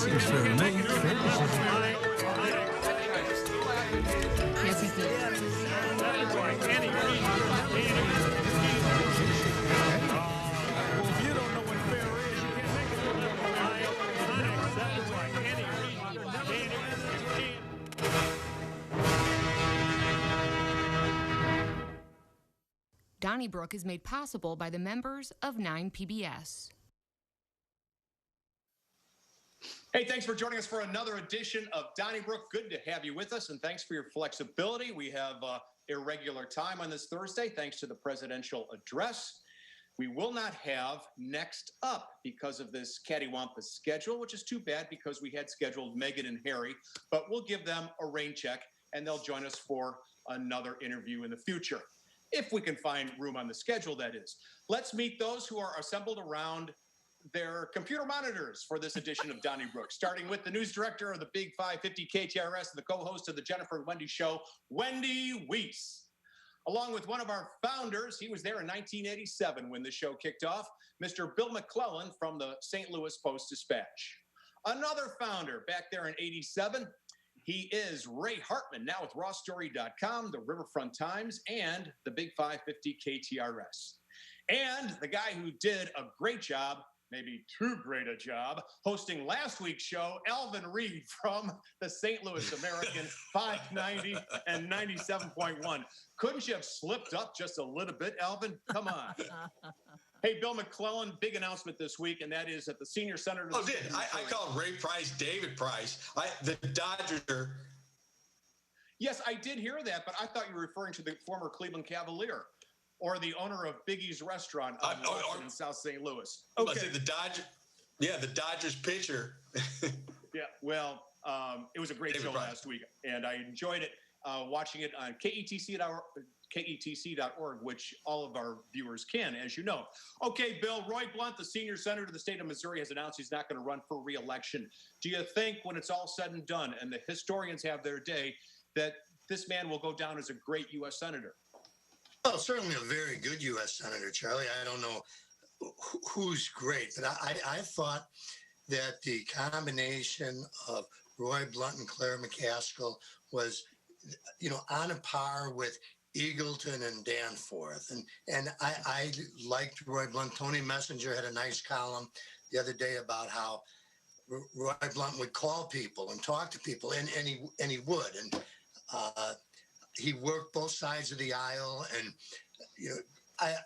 Seems fair to me. Yes, he did. Donnybrook is made possible by the members of 9PBS. Hey, thanks for joining us for another edition of Donnybrook. Good to have you with us, and thanks for your flexibility. We have irregular time on this Thursday, thanks to the presidential address. We will not have Next Up because of this cattywampus schedule, which is too bad because we had scheduled Meghan and Harry, but we'll give them a rain check, and they'll join us for another interview in the future. If we can find room on the schedule, that is. Let's meet those who are assembled around their computer monitors for this edition of Donnybrook, starting with the news director of the Big 550 KTRS and the co-host of the Jennifer and Wendy show, Wendy, Wiese. Along with one of our founders, he was there in 1987 when the show kicked off, Mr. Bill McClellan from the St. Louis Post-Dispatch. Another founder back there in 87, he is Ray Hartmann, now with rawstory.com, the Riverfront Times, and the Big 550 KTRS. And the guy who did a great job, maybe too great a job, hosting last week's show, Alvin Reid from the St. Louis American 590 and 97.1. Couldn't you have slipped up just a little bit, Alvin? Come on. Hey, Bill McClellan, big announcement this week, and that is at the Senior Center. Oh, did I called Ray Price David Price? The Dodgers are... Yes, I did hear that, but I thought you were referring to the former Cleveland Cavalier or the owner of Biggie's Restaurant in South St. Louis. Okay, the Dodgers. Yeah, the Dodgers pitcher. Yeah, well, it was a great show last week, and I enjoyed it. Watching it on KETC.org, which all of our viewers can, as you know. Okay, Bill, Roy Blunt, the senior senator of the state of Missouri, has announced he's not going to run for re-election. Do you think when it's all said and done, and the historians have their day, that this man will go down as a great U.S. senator? Well, certainly a very good U.S. senator, Charlie. I don't know who's great, but I thought that the combination of Roy Blunt and Claire McCaskill was, on a par with Eagleton and Danforth. And I liked Roy Blunt. Tony Messenger had a nice column the other day about how Roy Blunt would call people and talk to people, and he would. And he worked both sides of the aisle, and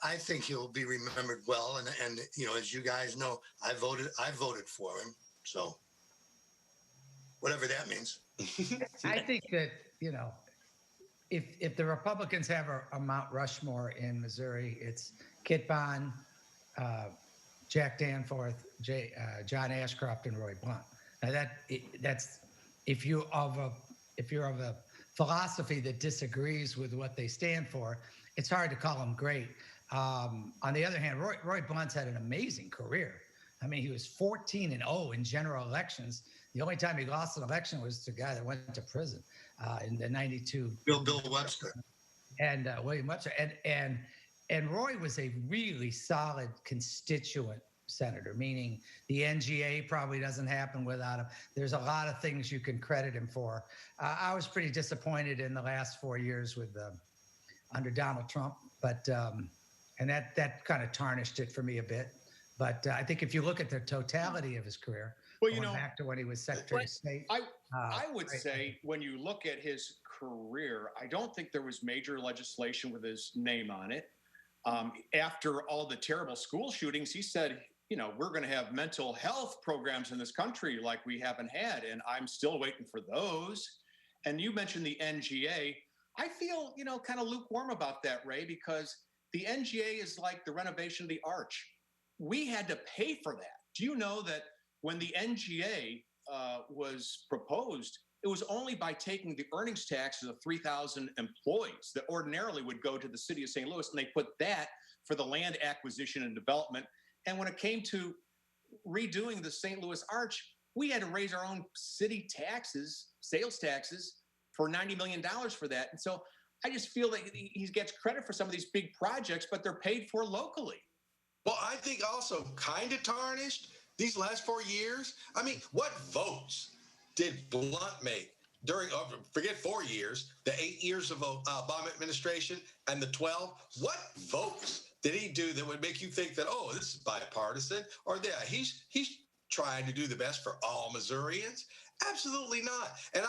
I think he'll be remembered well. And as you guys know, I voted for him. So whatever that means. I think that if the Republicans have a Mount Rushmore in Missouri, it's Kit Bond, Jack Danforth, John Ashcroft, and Roy Blunt. Now that's if you're of a philosophy that disagrees with what they stand for, it's hard to call them great. On the other hand, Roy Blunt's had an amazing career. I mean, he was 14-0 in general elections. The only time he lost an election was to a guy that went to prison in the 92. Bill Webster. And William Webster. And Roy was a really solid constituent senator, meaning the NGA probably doesn't happen without him. There's a lot of things you can credit him for. I was pretty disappointed in the last 4 years with under Donald Trump, but and that kind of tarnished it for me a bit. But I think if you look at the totality of his career, back to when he was Secretary of State, I would say when you look at his career, I don't think there was major legislation with his name on it. After all the terrible school shootings, he said, we're going to have mental health programs in this country like we haven't had, and I'm still waiting for those. And you mentioned the NGA. I feel, kind of lukewarm about that, Ray, because the NGA is like the renovation of the Arch. We had to pay for that. Do you know that when the NGA was proposed, it was only by taking the earnings taxes of 3,000 employees that ordinarily would go to the city of St. Louis, and they put that for the land acquisition and development. And when it came to redoing the St. Louis Arch, we had to raise our own city taxes, sales taxes, for $90 million for that. And so I just feel that he gets credit for some of these big projects, but they're paid for locally. Well, I think also kind of tarnished these last 4 years? I mean, what votes did Blunt make during, forget 4 years, the 8 years of Obama administration and the 12? What votes did he do that would make you think that, oh, this is bipartisan? Or yeah, he's trying to do the best for all Missourians? Absolutely not. And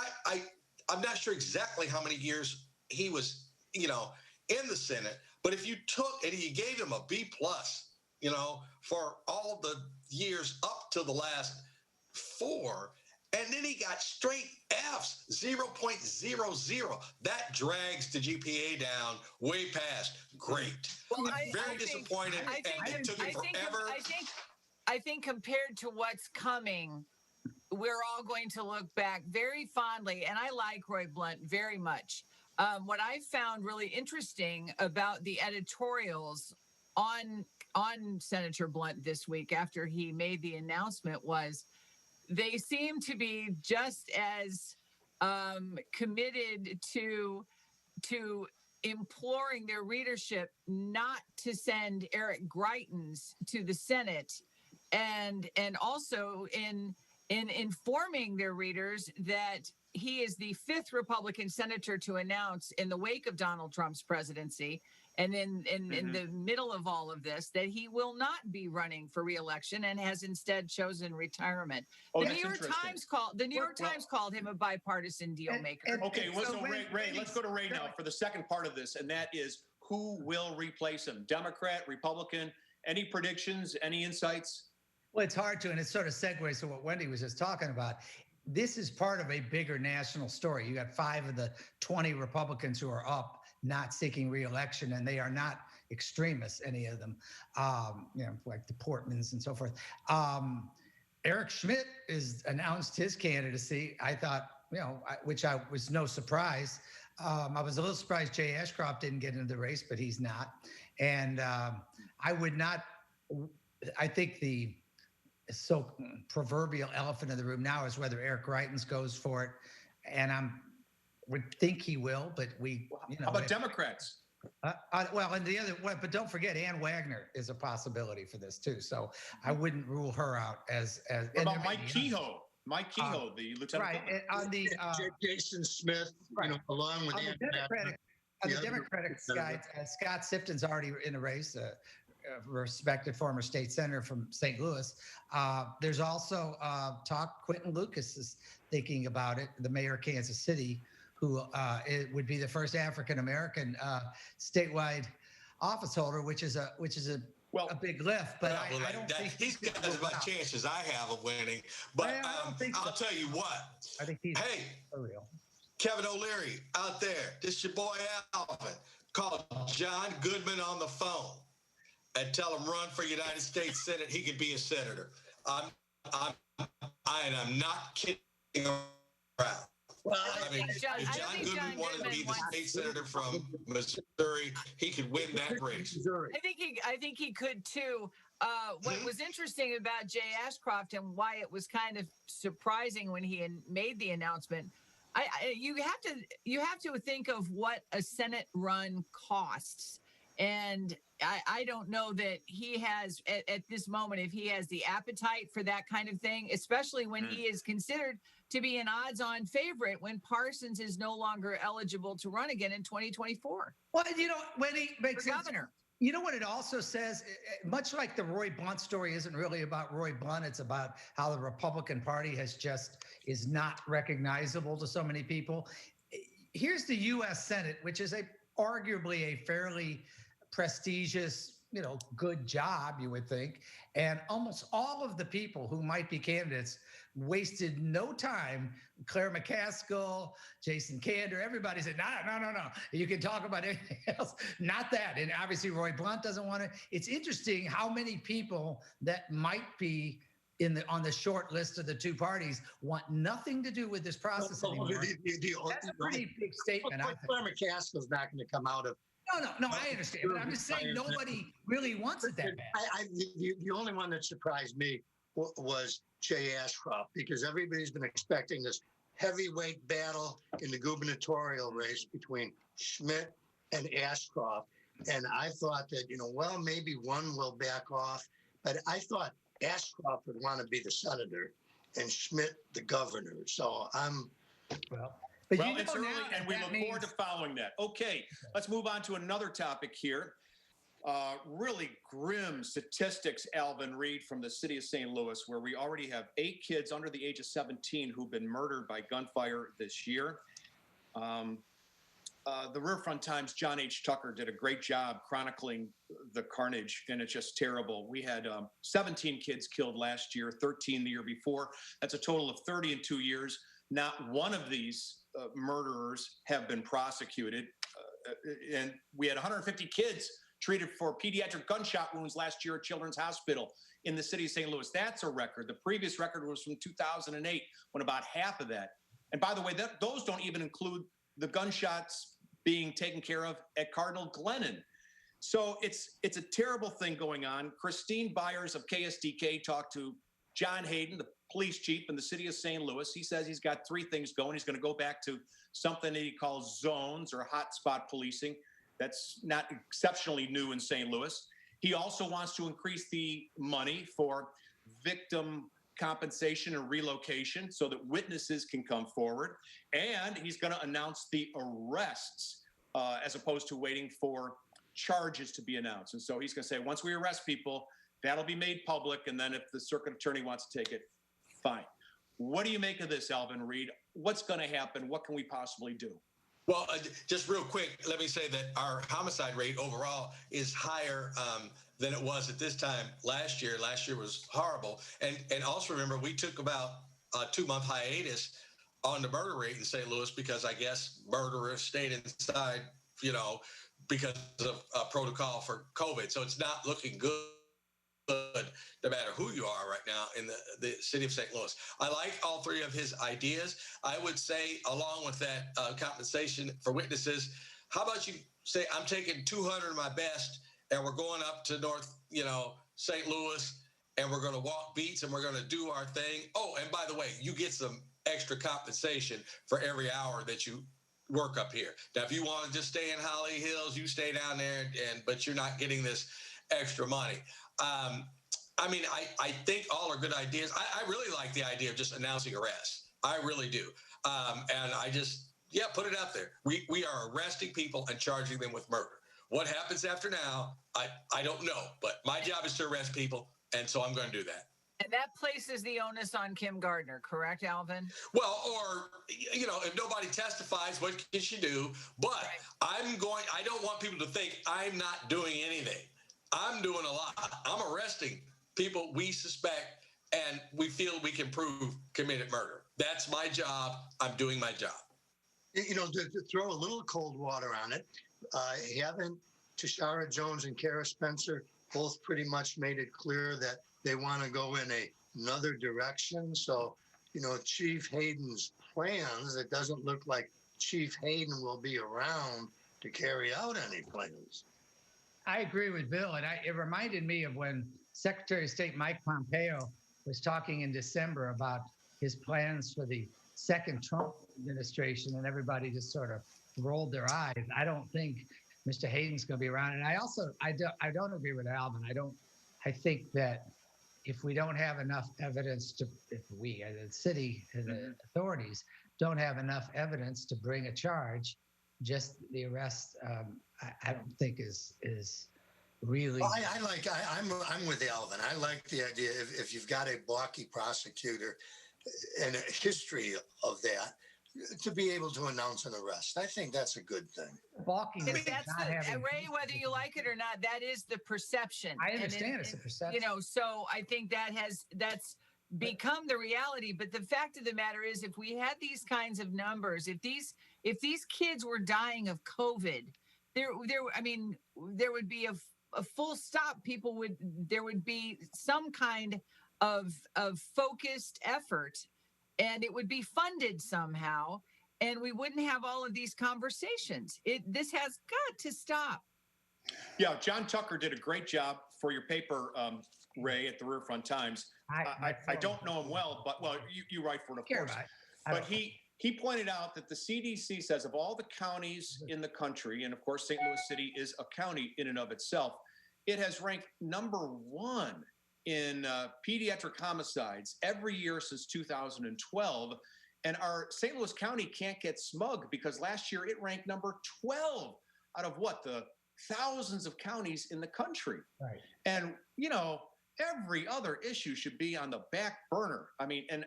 I'm not sure exactly how many years he was, in the Senate, but if you took and you gave him a B plus, for all the years up to the last 4, and then he got straight Fs, 0.00. That drags the GPA down way past great. Well, Very disappointed, and it took him forever. I think compared to what's coming, we're all going to look back very fondly, and I like Roy Blunt very much. What I found really interesting about the editorials on Senator Blunt this week after he made the announcement was they seem to be just as committed to imploring their readership not to send Eric Greitens to the Senate, and also in informing their readers that he is the 5th Republican senator to announce in the wake of Donald Trump's presidency, and in the middle of all of this, that he will not be running for re-election and has instead chosen retirement. The New York Times called him a bipartisan deal maker. Okay, so Ray, let's go to Ray now for the second part of this, and that is who will replace him? Democrat, Republican? Any predictions? Any insights? Well, it's hard to, and it sort of segues to what Wendy was just talking about. This is part of a bigger national story. You got 5 of the 20 Republicans who are up, not seeking re-election, and they are not extremists, any of them, like the Portmans and so forth. Eric Schmidt has announced his candidacy. I thought, which I was no surprise. I was a little surprised Jay Ashcroft didn't get into the race, but he's not. And I think the proverbial elephant in the room now is whether Eric Greitens goes for it. And would think he will, but how about Democrats? And the other one, but don't forget, Ann Wagner is a possibility for this too. So I wouldn't rule her out as. What about Mike Kehoe? Mike Kehoe, the lieutenant. Right, on the Jason Smith, along with on the Democratic side, Scott Sifton's already in the race. Respected former state senator from St. Louis. There's also talk. Quentin Lucas is thinking about it. The mayor of Kansas City, who it would be the first African American statewide office holder, which is a big lift. But I don't think he's got as much chance as I have of winning. But I'll tell you what. I think he's for real. Kevin O'Leary out there. This is your boy Alvin. Call John Goodman on the phone and tell him run for United States Senate. He could be a senator. I'm not kidding around. Well, if John Goodman wanted to be the state senator from Missouri, he could win that race. I think he could too. What was interesting about Jay Ashcroft and why it was kind of surprising when he made the announcement, you have to think of what a Senate run costs. And I don't know that he has at this moment, if he has the appetite for that kind of thing, especially when he is considered to be an odds-on favorite when Parsons is no longer eligible to run again in 2024. Well, when he makes governor. You know what it also says? Much like the Roy Blunt story isn't really about Roy Blunt. It's about how the Republican Party is not recognizable to so many people. Here's the U.S. Senate, which is arguably a fairly prestigious, good job, you would think. And almost all of the people who might be candidates wasted no time. Claire McCaskill, Jason Kander, everybody said, no. You can talk about anything else. Not that. And obviously Roy Blunt doesn't want to. It's interesting how many people that might be on the short list of the two parties want nothing to do with this process anymore. That's a pretty big statement. Claire McCaskill's not going to come out of. No, I understand. But I'm just saying nobody really wants it that bad. The only one that surprised me was Jay Ashcroft, because everybody's been expecting this heavyweight battle in the gubernatorial race between Schmidt and Ashcroft. And I thought that, maybe one will back off. But I thought Ashcroft would want to be the senator and Schmidt the governor. So Well, but Well, you know it's early, now and we look forward to following that. Okay, let's move on to another topic here. Really grim statistics, Alvin, Reid, from the city of St. Louis, where we already have 8 kids under the age of 17 who've been murdered by gunfire this year. The Riverfront Times' John H. Tucker did a great job chronicling the carnage, and it's just terrible. We had 17 kids killed last year, 13 the year before. That's a total of 30 in 2 years. Not one of these murderers have been prosecuted. And we had 150 kids treated for pediatric gunshot wounds last year at Children's Hospital in the city of St. Louis. That's a record. The previous record was from 2008, when about half of that. And by the way, those don't even include the gunshots being taken care of at Cardinal Glennon. So it's a terrible thing going on. Christine Byers of KSDK talked to John Hayden, the police chief in the city of St. Louis. He says he's got 3 things going. He's going to go back to something that he calls zones or hotspot policing. That's not exceptionally new in St. Louis. He also wants to increase the money for victim compensation and relocation so that witnesses can come forward. And he's going to announce the arrests as opposed to waiting for charges to be announced. And so he's going to say, once we arrest people, that'll be made public. And then if the circuit attorney wants to take it, fine. What do you make of this, Alvin, Reid? What's going to happen? What can we possibly do? Well, just real quick, let me say that our homicide rate overall is higher than it was at this time last year. Last year was horrible. And also remember, we took about a 2-month hiatus on the murder rate in St. Louis because I guess murderers stayed inside, because of protocol for COVID. So it's not looking good no matter who you are right now in the city of St. Louis. I like all 3 of his ideas. I would say, along with that compensation for witnesses, how about you say, I'm taking 200 of my best and we're going up to North, St. Louis, and we're going to walk beats and we're going to do our thing. Oh, and by the way, you get some extra compensation for every hour that you work up here. Now, if you want to just stay in Holly Hills, you stay down there, but you're not getting this extra money. I think all are good ideas. I really like the idea of just announcing arrests. I really do. And I just, put it out there. We are arresting people and charging them with murder. What happens after now, I don't know. But my job is to arrest people, and so I'm going to do that. And that places the onus on Kim Gardner, correct, Alvin? Well, or, if nobody testifies, what can she do? But right. I don't want people to think I'm not doing anything. I'm doing a lot. I'm arresting people we suspect and we feel we can prove committed murder. That's my job. I'm doing my job. To throw a little cold water on it, haven't Tashara Jones and Kara Spencer both pretty much made it clear that they want to go in another direction? So, Chief Hayden's plans, it doesn't look like Chief Hayden will be around to carry out any plans. I agree with Bill, and it reminded me of when Secretary of State Mike Pompeo was talking in December about his plans for the second Trump administration, and everybody just sort of rolled their eyes. I don't think Mr. Hayden's going to be around, and I don't agree with Alvin. I think that if we don't have enough evidence if we, the city and the authorities, don't have enough evidence to bring a charge, just the arrest, I don't think is really. Well, I'm with Alvin. I like the idea if you've got a blocky prosecutor and a history of that, to be able to announce an arrest. I think that's a good thing. Balky. Ray, whether you like it or not, that is the perception. I understand it's a perception. So I think that's become the reality. But the fact of the matter is, if we had these kinds of numbers, if these kids were dying of COVID, there would be a full stop. There would be some kind of focused effort, and it would be funded somehow, and we wouldn't have all of these conversations. This has got to stop. Yeah, John Tucker did a great job for your paper, Ray, at the Riverfront Times. I don't know him well, but you write for it, of course. But he pointed out that the CDC says of all the counties in the country, and of course St. Louis City is a county in and of itself, it has ranked number 1 in pediatric homicides every year since 2012. And our St. Louis County can't get smug because last year it ranked number 12 out of the thousands of counties in the country. Right. And, every other issue should be on the back burner. I mean, and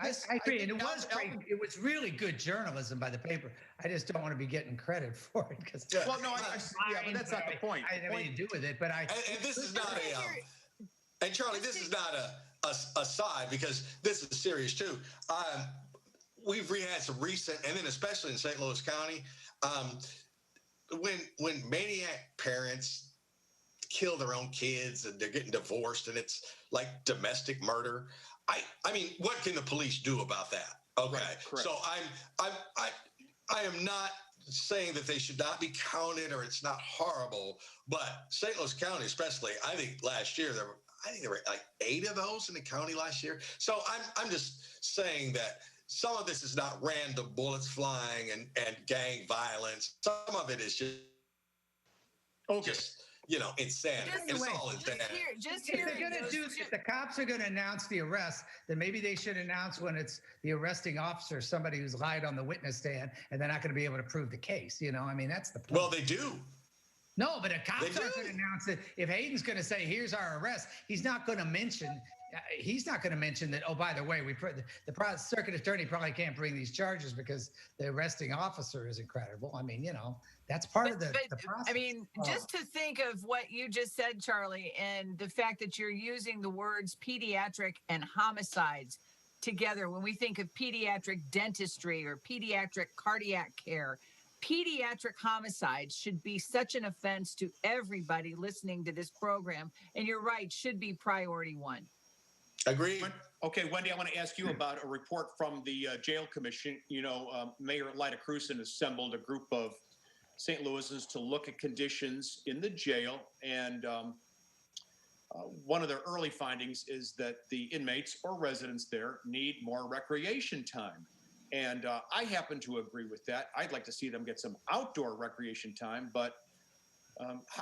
this, I agree. And it Alvin, was great. It was really good journalism by the paper. I just don't want to be getting credit for it because. Well, no, but that's not the point. I have anything to do with it, but And this is not and Charlie, this is not a side because this is serious too. We've had some recent, and then especially in St. Louis County, when maniac parents kill their own kids and they're getting divorced and it's like domestic murder. I mean, what can the police do about that? Okay, right, so I am not saying that they should not be counted or it's not horrible, but St. Louis County, especially, I think last year there were like 8 of those in the county last year. So I'm just saying that some of this is not random bullets flying and gang violence. Some of it is just insanity. It's all insanity. If the cops are going to announce the arrest, then maybe they should announce when it's the arresting officer, somebody who's lied on the witness stand, and they're not going to be able to prove the case. I mean, that's the point. Well, they do. No, but the cops aren't going to announce it. If Hayden's going to say, "Here's our arrest," he's not going to mention. He's not going to mention that. Oh, by the way, the circuit attorney probably can't bring these charges because the arresting officer isn't credible. I mean, that's part of the process. I mean, just to think of what you just said, Charlie, and the fact that you're using the words pediatric and homicides together when we think of pediatric dentistry or pediatric cardiac care. Pediatric homicides should be such an offense to everybody listening to this program. And you're right, should be priority one. Agreed. Okay, Wendy, I want to ask you about a report from the jail commission. Mayor Lyda Crewson assembled a group of St. Louisans to look at conditions in the jail. And one of their early findings is that the inmates or residents there need more recreation time. And I happen to agree with that. I'd like to see them get some outdoor recreation time. But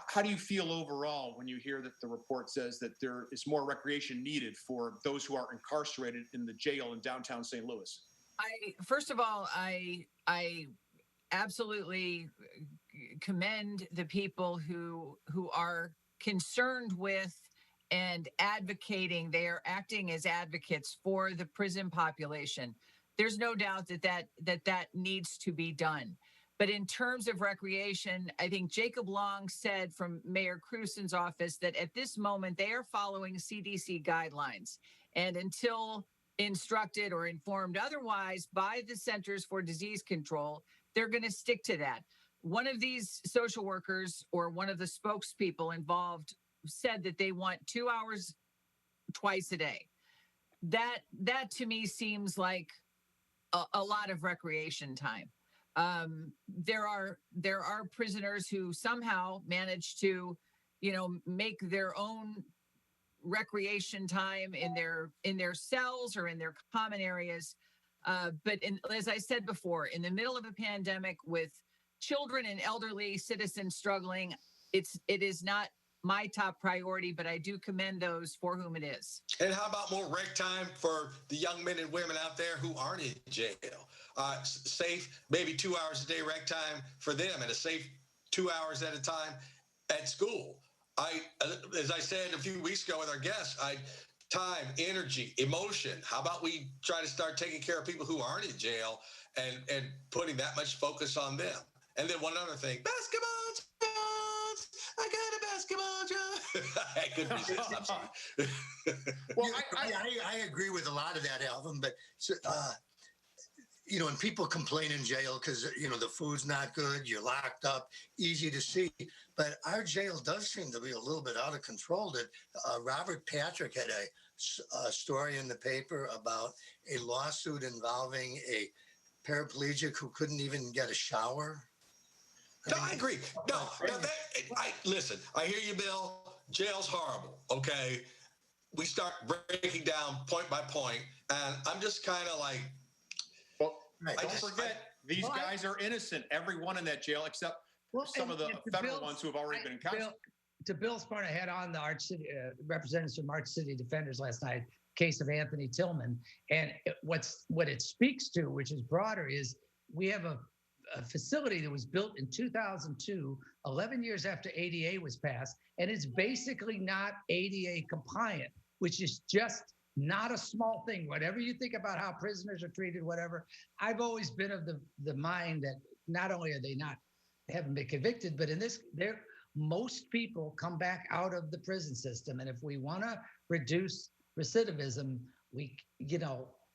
how do you feel overall when you hear that the report says that there is more recreation needed for those who are incarcerated in the jail in downtown St. Louis? First of all, I absolutely commend the people who are concerned with and advocating. They are acting as advocates for the prison population. There's no doubt that needs to be done. But in terms of recreation, I think Jacob Long said from Mayor Crewson's office that at this moment they are following CDC guidelines. And until instructed or informed otherwise by the Centers for Disease Control, they're going to stick to that. One of these social workers or one of the spokespeople involved said that they want 2 hours twice a day. That to me seems like a lot of recreation time. There are prisoners who somehow manage to, make their own recreation time in their cells or in their common areas. But as I said before, in the middle of a pandemic with children and elderly citizens struggling, it is not my top priority, but I do commend those for whom it is. And how about more rec time for the young men and women out there who aren't in jail? Safe, maybe 2 hours a day rec time for them and a safe 2 hours at a time at school. As I said a few weeks ago with our guests, time, energy, emotion. How about we try to start taking care of people who aren't in jail and putting that much focus on them? And then one other thing, basketball Jones, I got a basketball Jones. I couldn't resist, I'm sorry. Well, I agree with a lot of that, Alvin, but when people complain in jail because, the food's not good, you're locked up, easy to see. But our jail does seem to be a little bit out of control. That Robert Patrick had a story in the paper about a lawsuit involving a paraplegic who couldn't even get a shower. No, I agree. Listen, I hear you, Bill. Jail's horrible, okay? We start breaking down point by point, and I'm just kind of like, don't forget, these guys are innocent. Everyone in that jail, except some of the federal ones who have already been incarcerated. to Bill's point, I had on the Arch City representatives from Arch City Defenders last night, case of Anthony Tillman, and what it speaks to, which is broader, is we have a facility that was built in 2002, 11 years after ADA was passed, and it's basically not ADA compliant, which is just not a small thing. Whatever you think about how prisoners are treated, whatever, I've always been of the mind that not only are they not haven't been convicted, but in this, most people come back out of the prison system, and if we want to reduce recidivism, we,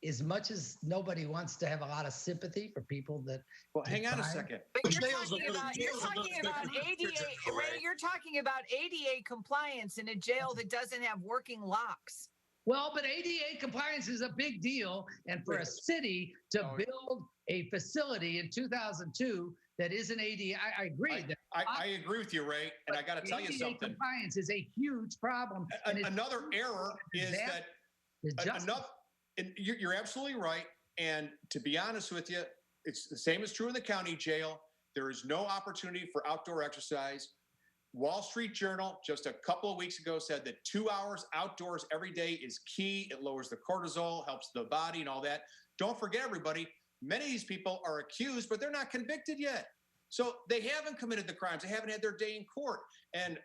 as much as nobody wants to have a lot of sympathy for people that. Well, hang on a second. But you're talking about ADA, Ray, you're talking about ADA compliance in a jail that doesn't have working locks. Well, but ADA compliance is a big deal. And for a city to build a facility in 2002 that isn't ADA, I agree. I agree with you, Ray. And I got to tell you something. ADA compliance is a huge problem. Another error is that you're absolutely right. And to be honest with you, it's the same is true in the county jail. There is no opportunity for outdoor exercise. Wall Street Journal just a couple of weeks ago said that 2 hours outdoors every day is key. It lowers the cortisol, helps the body and all that. Don't forget, everybody, many of these people are accused, but they're not convicted yet. So they haven't committed the crimes. They haven't had their day in court. And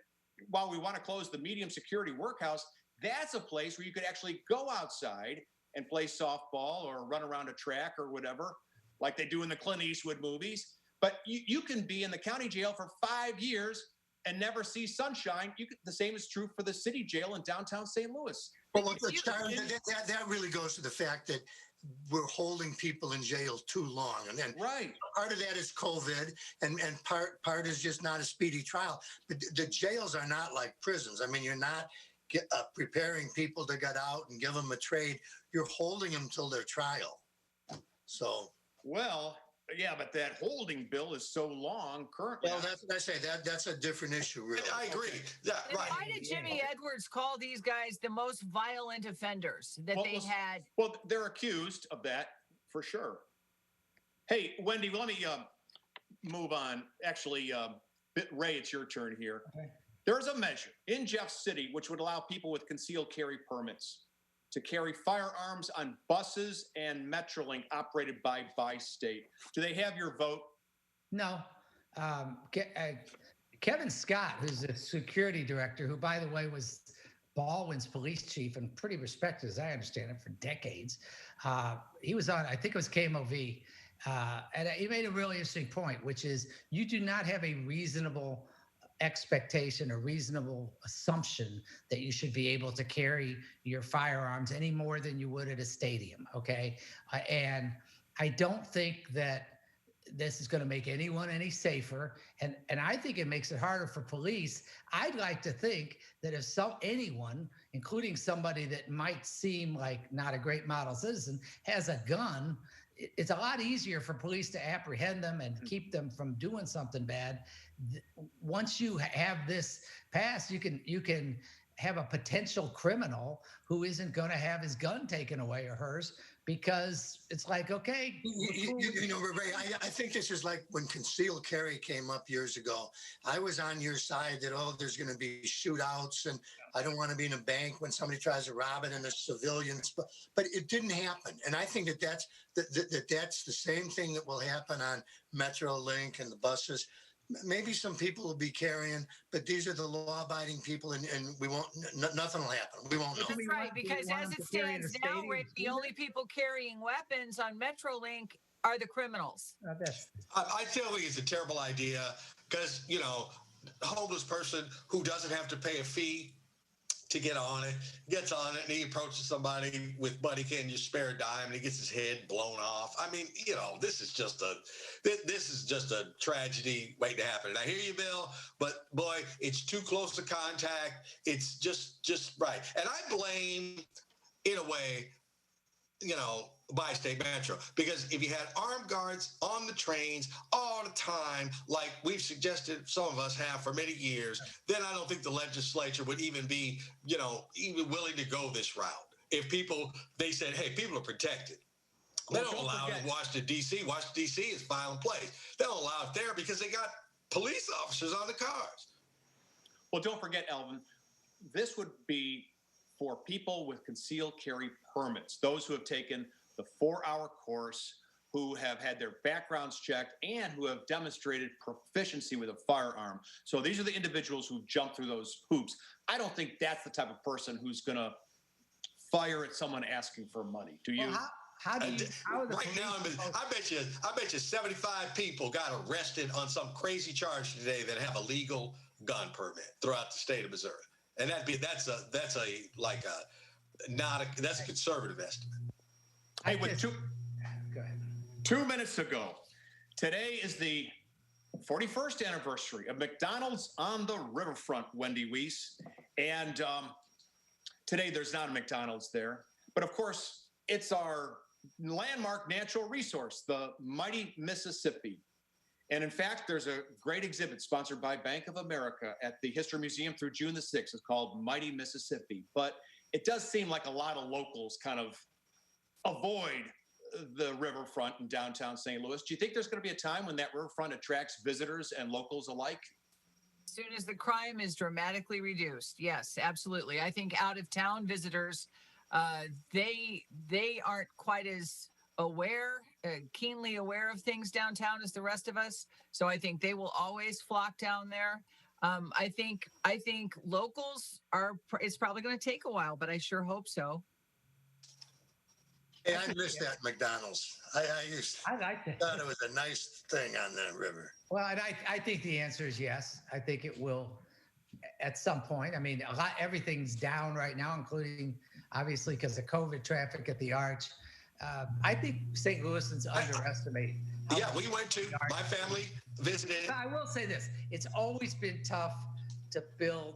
while we want to close the medium security workhouse, that's a place where you could actually go outside and play softball or run around a track or whatever, like they do in the Clint Eastwood movies. But you can be in the county jail for 5 years and never see sunshine. The same is true for the city jail in downtown St. Louis. Well, Charlie, that really goes to the fact that we're holding people in jail too long. And then part of that is COVID, and part is just not a speedy trial. But the jails are not like prisons. I mean, you're not preparing people to get out and give them a trade. You're holding them till their trial. So. Well, yeah, but that holding bill is so long currently. Well, that's what I say. That's a different issue, really. I agree. Yeah, right. Why did Jimmy Edwards call these guys the most violent offenders that they had? Well, they're accused of that for sure. Hey, Wendy, let me move on. Actually, Ray, it's your turn here. Okay. There's a measure in Jeff City which would allow people with concealed carry permits to carry firearms on buses and Metrolink operated by State. Do they have your vote? No. Kevin Scott, who's the security director, who, by the way, was Baldwin's police chief and pretty respected, as I understand it, for decades. He was on, I think it was KMOV, and he made a really interesting point, which is you do not have a reasonable expectation or reasonable assumption that you should be able to carry your firearms any more than you would at a stadium. Okay. And I don't think that this is going to make anyone any safer. And I think it makes it harder for police. I'd like to think that if anyone, including somebody that might seem like not a great model citizen, has a gun, it's a lot easier for police to apprehend them and keep them from doing something bad. Once you have this passed, you can have a potential criminal who isn't going to have his gun taken away or hers, because it's like, okay. Ray, I think this is like when concealed carry came up years ago. I was on your side that, there's going to be shootouts, and I don't want to be in a bank when somebody tries to rob it and there's civilians. But it didn't happen. And I think that's the same thing that will happen on Metrolink and the buses. Maybe some people will be carrying, but these are the law-abiding people, and we won't. Nothing will happen. We won't know. That's right, because as it stands now, Rick, the only people carrying weapons on Metrolink are the criminals. I still think it's a terrible idea because, a homeless person who doesn't have to pay a fee to get on it, gets on it, and he approaches somebody with, buddy, can you spare a dime? And he gets his head blown off. I mean, this is just a tragedy waiting to happen. And I hear you, Bill, but boy, it's too close to contact. It's just right. And I blame, in a way, Bi-State Metro, because if you had armed guards on the trains all the time, like we've suggested some of us have for many years, then I don't think the legislature would even be, even willing to go this route. If they said, hey, people are protected. They don't allow it in Washington, D.C. Washington, D.C. is a violent place. They don't allow it there because they got police officers on the cars. Well, don't forget, Alvin, this would be for people with concealed carry permits, those who have taken the 4-hour course, who have had their backgrounds checked, and who have demonstrated proficiency with a firearm. So these are the individuals who jump through those hoops. I don't think that's the type of person who's going to fire at someone asking for money. Do you? Well, how are the Right now, I bet you 75 people got arrested on some crazy charge today that have a legal gun permit throughout the state of Missouri, and that's a conservative estimate. Hey, with go ahead. 2 minutes ago, today is the 41st anniversary of McDonald's on the riverfront, Wendy, Wiese. And today there's not a McDonald's there. But of course, it's our landmark natural resource, the mighty Mississippi. And in fact, there's a great exhibit sponsored by Bank of America at the History Museum through June the 6th. It's called Mighty Mississippi. But it does seem like a lot of locals kind of avoid the riverfront in downtown St. Louis. Do you think there's going to be a time when that riverfront attracts visitors and locals alike? As soon as the crime is dramatically reduced, yes, absolutely. I think out of town visitors, they aren't quite as aware, keenly aware of things downtown as the rest of us. So I think they will always flock down there. I think locals are. It's probably going to take a while, but I sure hope so. Hey, I miss that McDonald's. I like that. thought it was a nice thing on that river. Well, and I think the answer is yes. I think it will at some point. I mean, everything's down right now, including obviously because of COVID traffic at the Arch. I think St. Louisans underestimate. Yeah, we went to, my family visited. But I will say this, it's always been tough to build,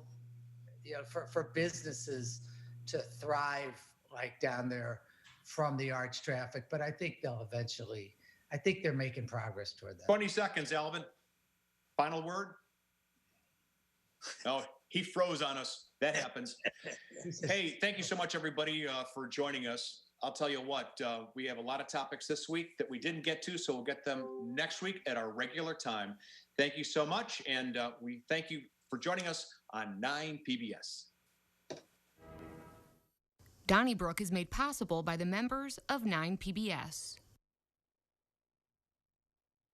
for businesses to thrive like down there from the Arch traffic, but I think they're making progress toward that. 20 seconds, Alvin. Final word? No, he froze on us. That happens. Hey, thank you so much, everybody, for joining us. I'll tell you what, we have a lot of topics this week that we didn't get to, so we'll get them next week at our regular time. Thank you so much, and we thank you for joining us on 9 PBS. Donnybrook is made possible by the members of 9 PBS.